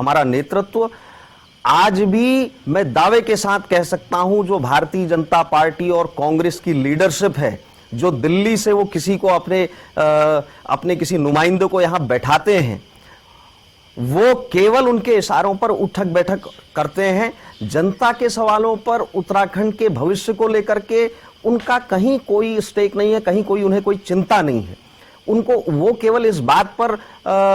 हमारा नेतृत्व आज भी मैं दावे के साथ कह सकता हूं, जो भारतीय जनता पार्टी और कांग्रेस की लीडरशिप है, जो दिल्ली से वो किसी को अपने किसी नुमाइंदे को यहां बैठाते हैं, वो केवल उनके इशारों पर उठक बैठक करते हैं। जनता के सवालों पर, उत्तराखंड के भविष्य को लेकर के उनका कहीं कोई स्टेक नहीं है, कहीं कोई उन्हें कोई चिंता नहीं है। उनको वो केवल इस बात पर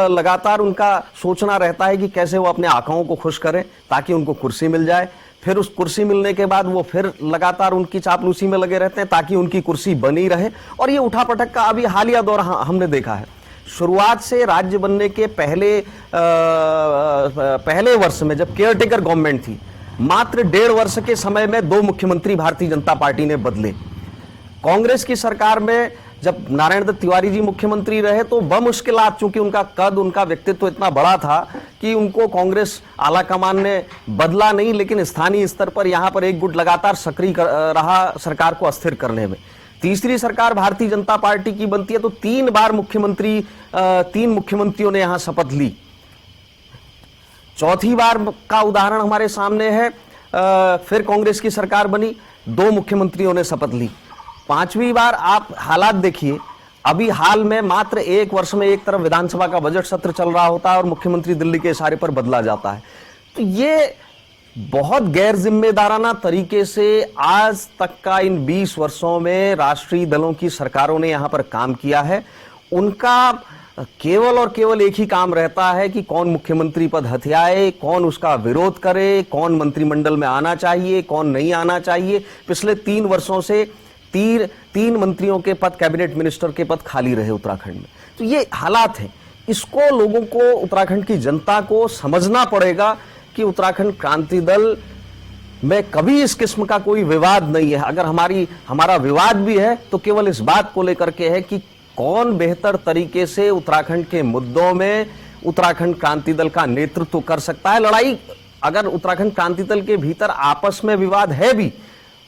लगातार उनका सोचना रहता है कि कैसे वो अपने आकाओं को खुश करें ताकि उनको कुर्सी मिल जाए। फिर उस कुर्सी मिलने के बाद वो फिर लगातार उनकी चापलूसी में लगे रहते हैं ताकि उनकी कुर्सी बनी रहे। और ये उठापटक का अभी हालिया दौर हमने देखा है। शुरुआत से राज्य बनने के पहले वर्ष में जब केयरटेकर गवर्नमेंट थी, मात्र 1.5 वर्ष के समय में 2 मुख्यमंत्री भारतीय जनता पार्टी ने बदले। कांग्रेस की सरकार में जब नारायण दत्त तिवारी जी मुख्यमंत्री रहे तो बमुश्किलात, चूंकि उनका कद, उनका व्यक्तित्व इतना बड़ा था कि उनको कांग्रेस आलाकमान ने बदला नहीं, लेकिन स्थानीय स्तर पर यहां पर एक गुट लगातार सक्रिय रहा सरकार को अस्थिर करने में। तीसरी सरकार भारतीय जनता पार्टी की बनती है तो 3 बार 3 मुख्यमंत्रियों ने यहां शपथ ली। चौथी बार का उदाहरण हमारे सामने है, फिर कांग्रेस की सरकार बनी, 2 मुख्यमंत्रियों ने शपथ ली। 5वीं बार आप हालात देखिए, अभी हाल में मात्र 1 वर्ष में एक तरफ विधानसभा का बजट सत्र चल रहा होता है और मुख्यमंत्री दिल्ली के इशारे पर बदला जाता है। तो ये बहुत गैर जिम्मेदाराना तरीके से आज तक का इन 20 वर्षों में राष्ट्रीय दलों की सरकारों ने यहां पर काम किया है। उनका केवल और केवल एक ही काम रहता है कि कौन मुख्यमंत्री पद हथियाए, कौन उसका विरोध करे, कौन मंत्रिमंडल में आना चाहिए, कौन नहीं आना चाहिए। पिछले 3 वर्षों से 3 मंत्रियों के पद, कैबिनेट मिनिस्टर के पद खाली रहे उत्तराखंड में। तो ये हालात हैं। इसको लोगों को, उत्तराखंड की जनता को समझना पड़ेगा कि उत्तराखंड क्रांति दल में कभी इस किस्म का कोई विवाद नहीं है। अगर हमारा विवाद भी है तो केवल इस बात को लेकर के है कि कौन बेहतर तरीके से उत्तराखंड के मुद्दों में उत्तराखंड क्रांति दल का नेतृत्व कर सकता है। लड़ाई अगर उत्तराखंड क्रांति दल के भीतर आपस में विवाद है भी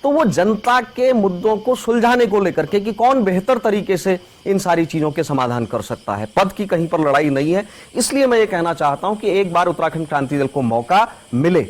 तो वो जनता के मुद्दों को सुलझाने को लेकर के कि कौन बेहतर तरीके से इन सारी चीजों के समाधान कर सकता है। पद की कहीं पर लड़ाई नहीं है। इसलिए मैं ये कहना चाहता हूं कि एक बार उत्तराखंड क्रांति दल को मौका मिले।